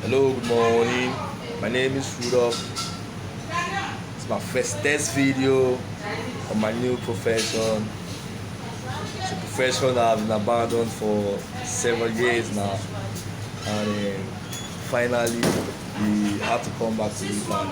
Hello, good morning. My name is Rudolph. It's my first test video on my new profession. It's a profession that I've been abandoned for several years now, and finally we had to come back to it. And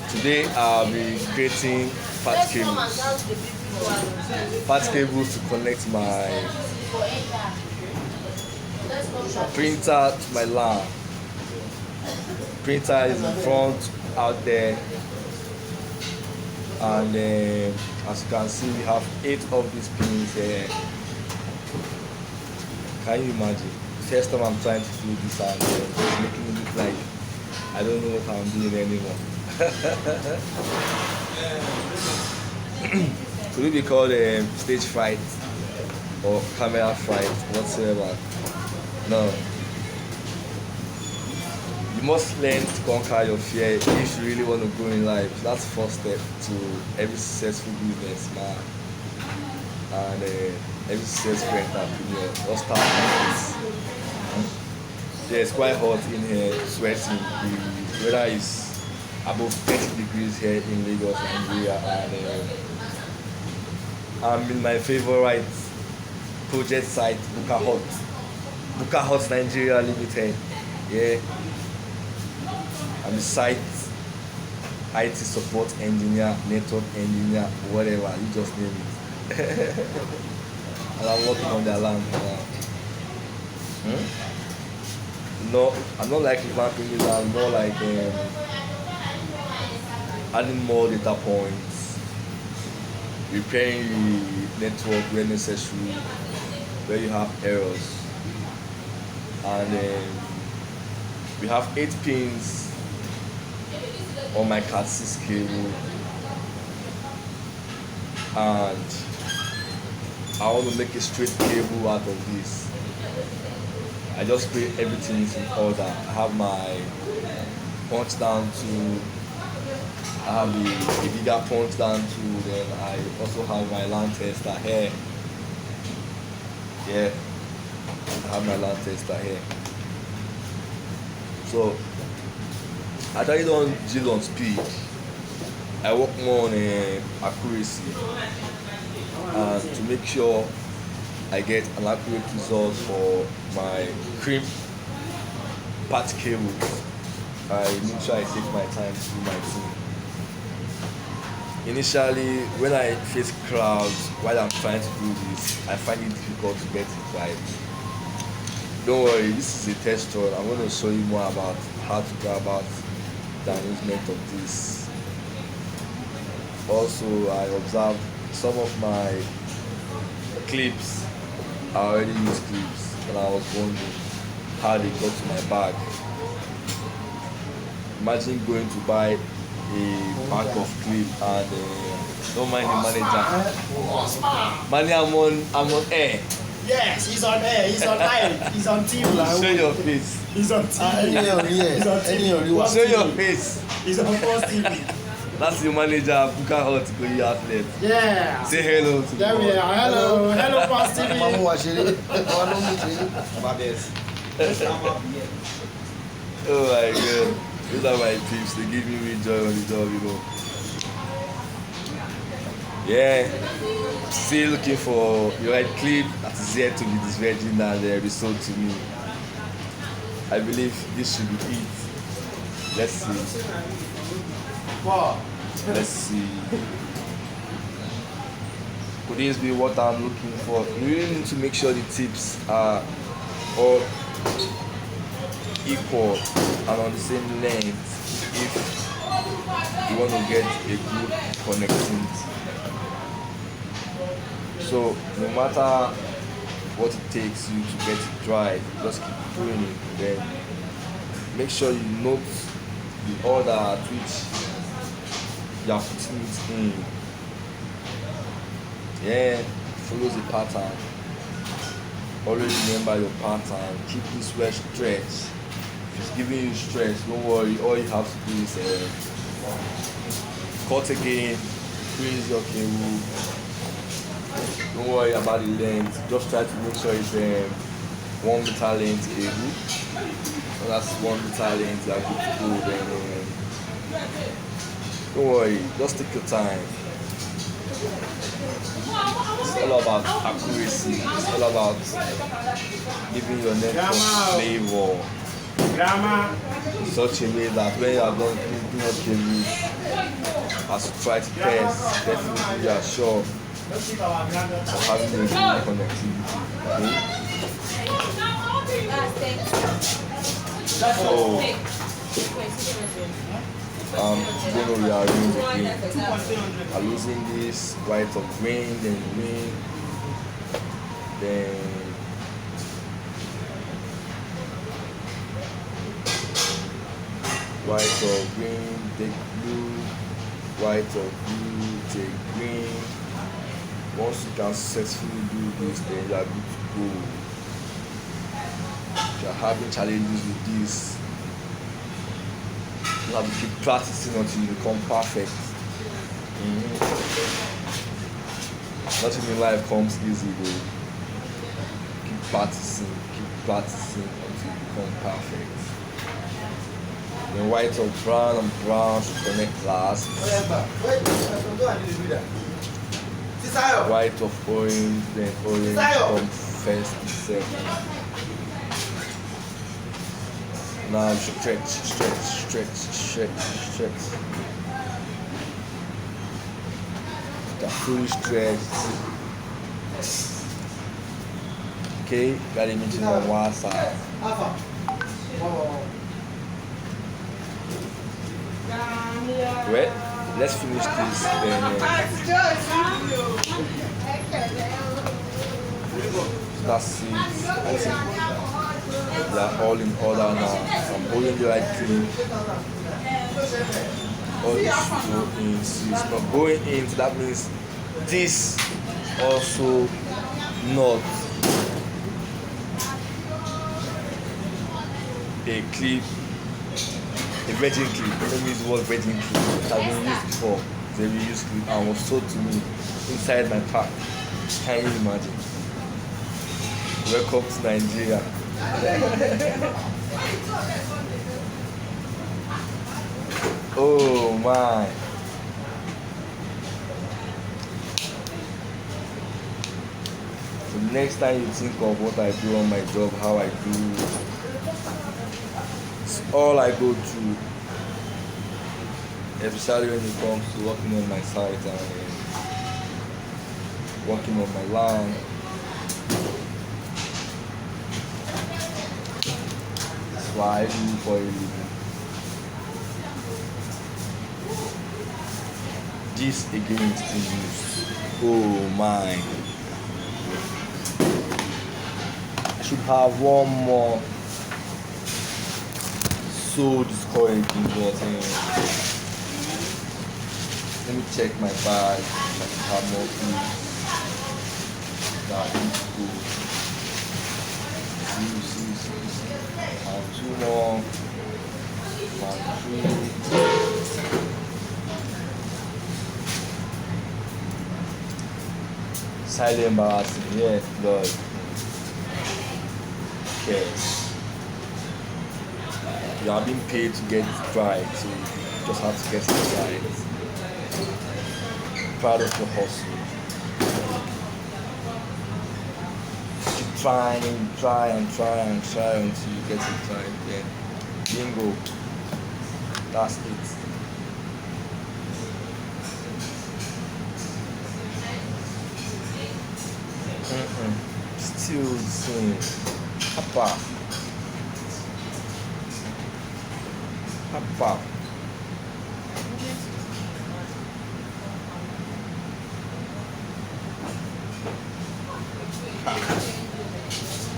today I'll be creating part cables to connect my printer to my LAN. Printer is in front out there, and as you can see, we have 8 of these pins here. Can you imagine? First time I'm trying to do this, and it's making me look like I don't know what I'm doing anymore. Could it be called stage fright or camera fright, whatsoever? No. You must learn to conquer your fear if you really want to grow in life. That's the first step to every successful business man and every successful entrepreneur. Just start like this. Yeah, it's quite hot in here, sweating. The weather is above 30 degrees here in Lagos, Nigeria, and I'm in my favorite project site, Buka Hot Nigeria Limited. Yeah, I'm the site IT support engineer, network engineer, whatever, you just name it. And I'm working on the alarm now. No, I'm not like revamping it, I'm more like adding more data points, repairing the network where necessary, where you have errors. And we have 8 pins on my Cat 6 cable, and I want to make a straight cable out of this. I just put everything in order. I have my punch down tool, I have the bigger punch down tool, then I also have my LAN tester here. Yeah, I have my LAN tester here. So I actually don't deal on speed. I work more on accuracy, and to make sure I get an accurate result for my crimp part cables. I make sure I take my time to do my thing. Initially, when I face crowds while I'm trying to do this, I find it difficult to get it right. Don't worry, this is a test run. I'm going to show you more about how to go about the arrangement of this. Also, I observed some of my clips. I already use clips, and I was wondering how they got to my bag. Imagine going to buy a pack of clips and don't mind the manager. Man, I'm on air. Yes, he's on air, he's on live, he's on TV. Show your face. He's on TV. He's on TV. Show your face. He's on First TV. That's your manager, Buka Hot Going Outlet. Yeah. Say hello to There we are. Hello. Hello, First TV. Oh my god. These are my peeps. They give me joy on the job, you know. Yeah. Still looking for the right clip that is yet to be disvirgin and resold to me. I believe this should be it. Let's see. Let's see. Could this be what I'm looking for? You really need to make sure the tips are all equal and on the same length if you want to get a good connectivity. So no matter what it takes you to get it right, just keep doing it. Then make sure you note the order at which you are putting it in. Yeah, follow the pattern. Always remember your pattern. Keep this well stretched. If it's giving you stress, don't worry. All you have to do is cut again, freeze your cable. Don't worry about the length. Just try to make sure it's 1 meter length cable. So that's 1 meter length. You are good to go. Then don't worry, just take your time. It's all about accuracy. It's all about giving your network flavor in such a way that when you are done cleaning up cables, as you try to test, definitely you are sure of having a good connectivity. Okay? So going to rearrange again. I'm losing this white of green, then green, then white or green, take blue, white or blue, take green. Once you can successfully do this, then you are good to go. If you are having challenges with this, you have to keep practicing until you become perfect. Nothing in life comes easy though. Keep practicing until you become perfect. Then white or brown and brown should connect last. White of orange, then orange come first and second. Now stretch. The fully stretched. Okay, got it mentioned on one side. Right, let's finish this. That's it. I think they are all in order now. I'm holding the right clean. All this should go in. See, it's not going in, so that means this also not a clip. A virgin clip. Let me use the word virgin clip. It has been used before. It's a reused clip and was sold to me inside my pack. Can you imagine? Welcome to Nigeria. Oh my. So next time you think of what I do on my job, how I do, it's all I go through, especially when it comes to working on my site and working on my land. That's why I do for a living. This again is still used. Oh my. I should have one more. So discouraging, but let me check my bag. I should have more food. That is good. See. And 2 more. 1, 2. Slightly embarrassing, yeah, Lord. Okay. You are being paid to get it right, so you just have to get it right. Proud of your hustle. Keep try until you get it right. Then bingo. That's it. Still the same. Papa.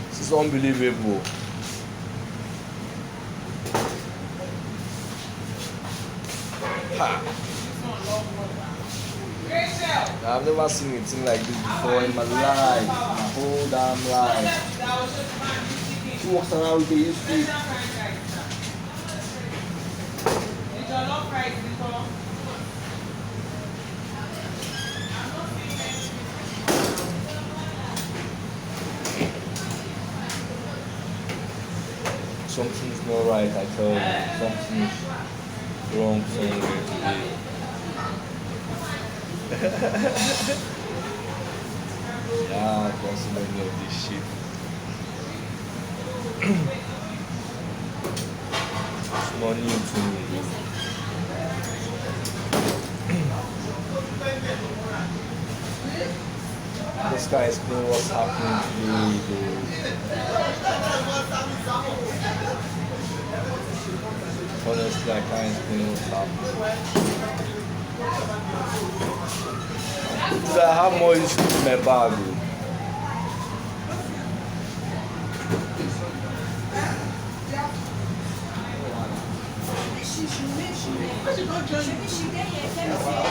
This is unbelievable. I've never seen a thing like this before in my life, my whole damn life. Who walks around with a used something's not right, I tell you, something's wrong somewhere today. Yeah, I've done so many of this shit. It's not new to me. This guy explain what's happening today. Honestly, I can't explain what's happening. So I have more issues in my bag. Oh.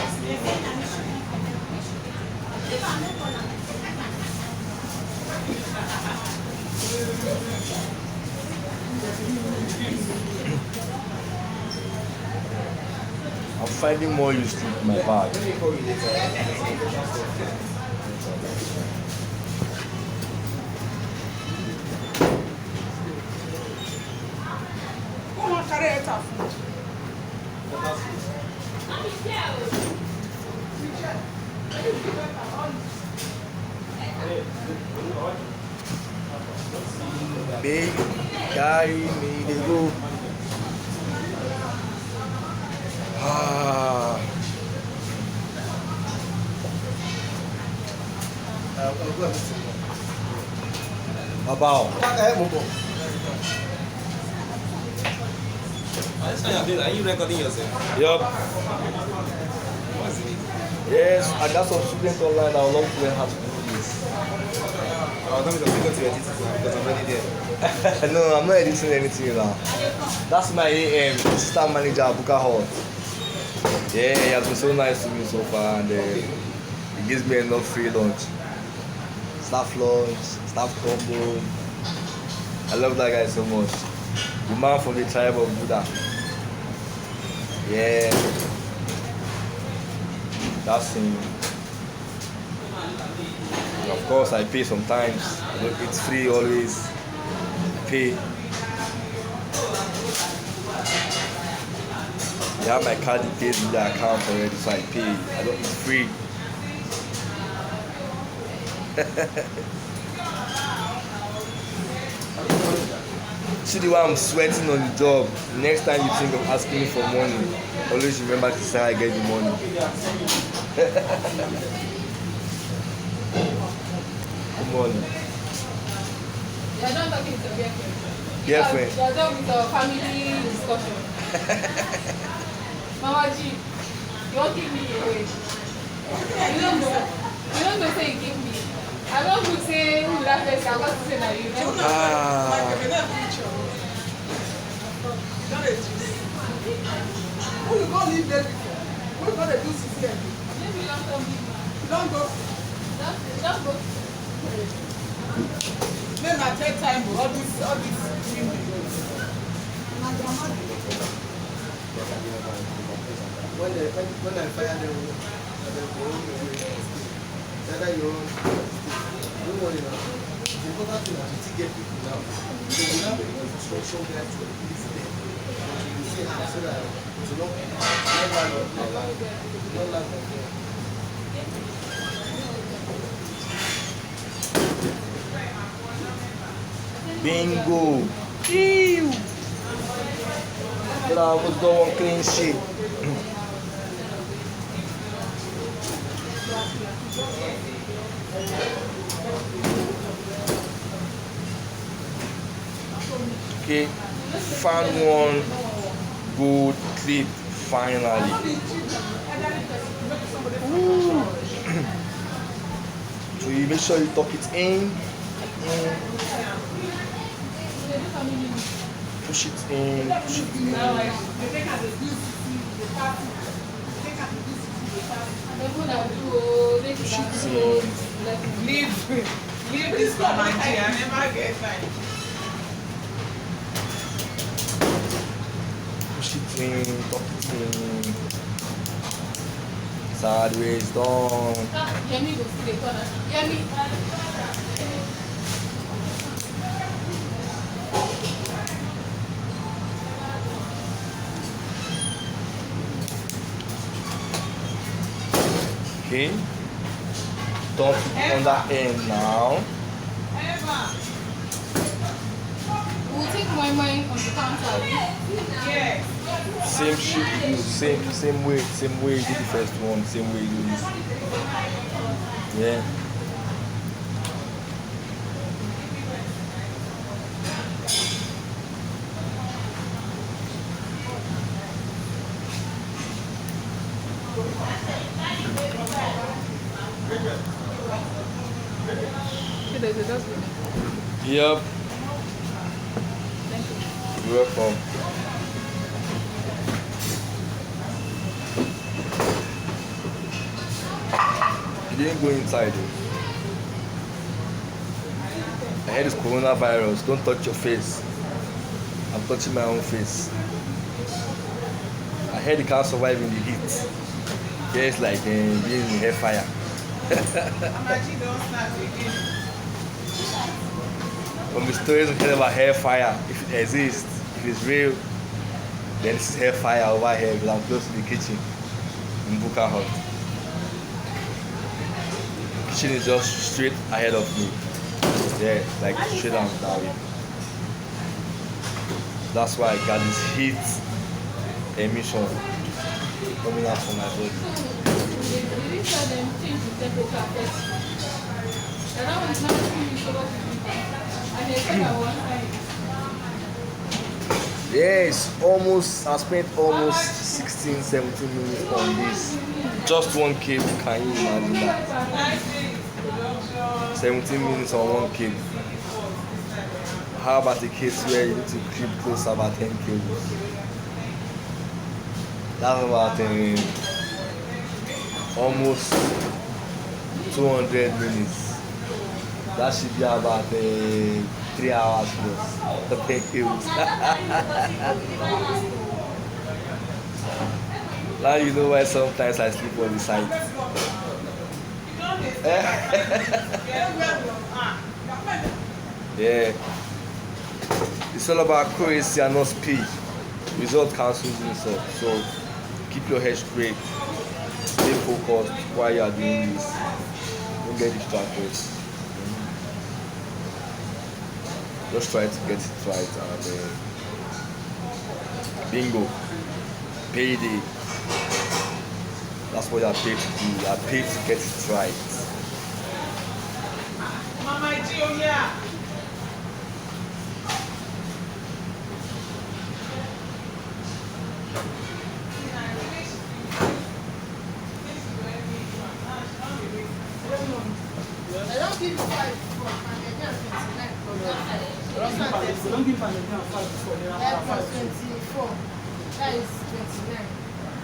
I'm finding more useful in my bag. Baby, carry me to go. Ah. About. Are you recording yourself? Yup. Yes, I got some students online that would love to learn how to do this. I'll come to edit it because I'm already there. No, I'm not editing anything now. That's my AM, assistant manager at Buka Hall. Yeah, he has been so nice to me so far, and he gives me enough free lunch. Staff lunch, staff combo. I love that guy so much. The man from the tribe of Buddha. Yeah. That's him. And of course, I pay sometimes. It's free always. I pay. They have my card details in their account already, so I pay. It's free. See the way I'm sweating on the job. Next time you think of asking me for money, always remember to say I get the money. Good morning. You're not talking to your girlfriend. Girlfriend. You're done with your family discussion. Mama G, you won't give me away. You don't know. You don't know say you give me. I don't know say who that person. I'm going to say that you know. Who you go leave there before? Who you go to do CCM? Maybe you don't tell me. You don't go. Just go. Then I take time for all this when I fire them, whether you don't worry now. The important thing is to get people now. So we have a construction guys to release them. You see how so that it's not like Bingo. Ew. But I was doing clean shit. Okay, found one good clip finally. Ooh. So you make sure you tuck it in. Push it in, push it in. Push it in. leave this for Nigeria. Never get time. Push it in, tuck it in. Sideways down. Yemi go see the corner. Yemi. Okay. Don't on that end now. We'll take my mind on the counter. Same shit you do, same way you did the first one, same way you do this. Yeah. Okay, there's a dustbin. Yep. Thank you. You're welcome. You didn't go inside though. I heard it's coronavirus. Don't touch your face. I'm touching my own face. I heard you can't survive in the heat. Yeah, it's like being in hair fire. From the stories we heard about hair fire, if it exists, if it's real, then it's hair fire over here because I'm close to the kitchen in Buka Hut. Kitchen is just straight ahead of me. Yeah, like straight down that way. That's why I got this heat emission coming out from my body. They didn't tell them change the temperature first. And that was not really sure what to do. And they said I was fine. Yes, I spent almost 16, 17 minutes on this. Just one cable, can you imagine that? 17 minutes on one cable. How about a case where you need to creep close about 10 cables? That's about almost 200 minutes. That should be about 3 hours plus the 10 cables. Now you know why sometimes I sleep on the side. Yeah. It's all about accuracy and not speed. Result cancels itself. So keep your head straight. Stay focused while you are doing this. Don't get distracted. Just try to get it right and bingo. Payday. That's what you are paid to do. You are paid to get it right. Mama Gio, yeah. I don't give 5 for Canadian 29 for Don't give Canadian 5 before they are plus 24. That is 29.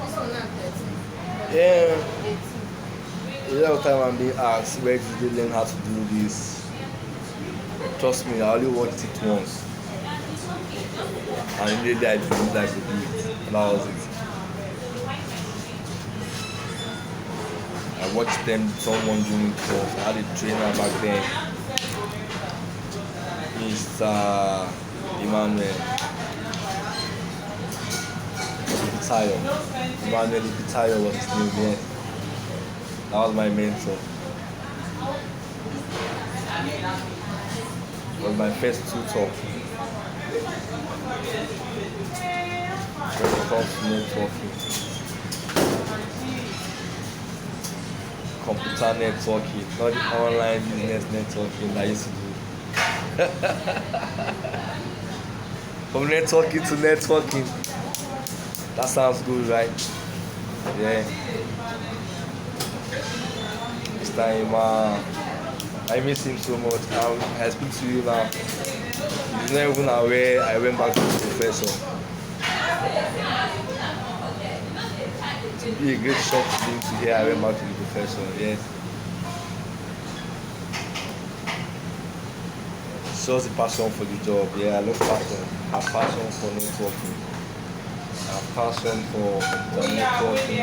Also now 13. Yeah. 18. A lot of time I'm being asked, where did they learn how to do this? Trust me, I only watched it once. And immediately I believed I could do it. And that was it. I watched someone doing it first. I had a trainer back then. Mr. Emmanuel Ipitayo. Emmanuel Ipitayo was his name then. That was my mentor. It was my first tutor. When it comes to networking. Computer networking, not the online business networking that I used to do. From networking to networking. That sounds good, right? Yeah. This time, I miss him so much. I speak to you now. He's not even aware I went back to the professor. It would be a great shock to him to hear I went back to the professor, yes. Shows the passion for the job, yeah, I love passion. I have passion for networking. I have passion for networking.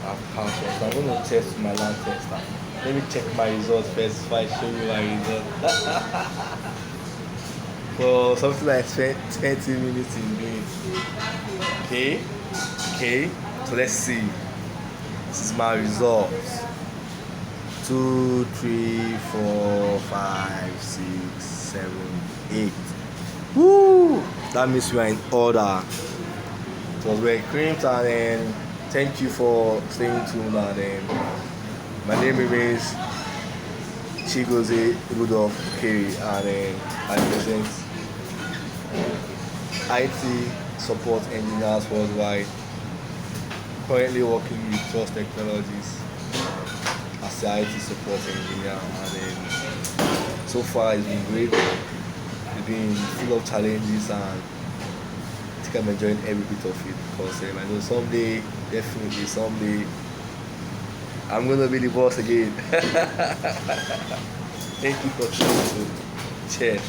I have passion. So I'm going to test my land tester. Let me check my results first before I show you my results. For something like 20 minutes in doing. Okay, so let's see. This is my results. 2, 3, 4, 5, 6, 7, 8. Woo! That means we are in order. It was very crimped, and then thank you for staying tuned. And then my name remains Chigozie Rudolph Kerry, and then I present IT support engineers worldwide. Currently working with Trust Technologies as the IT support engineer, and then so far it's been great. It's been full of challenges, and I think I'm enjoying every bit of it because I know someday, definitely someday, I'm gonna be the boss again. Thank you for tuning in. Cheers.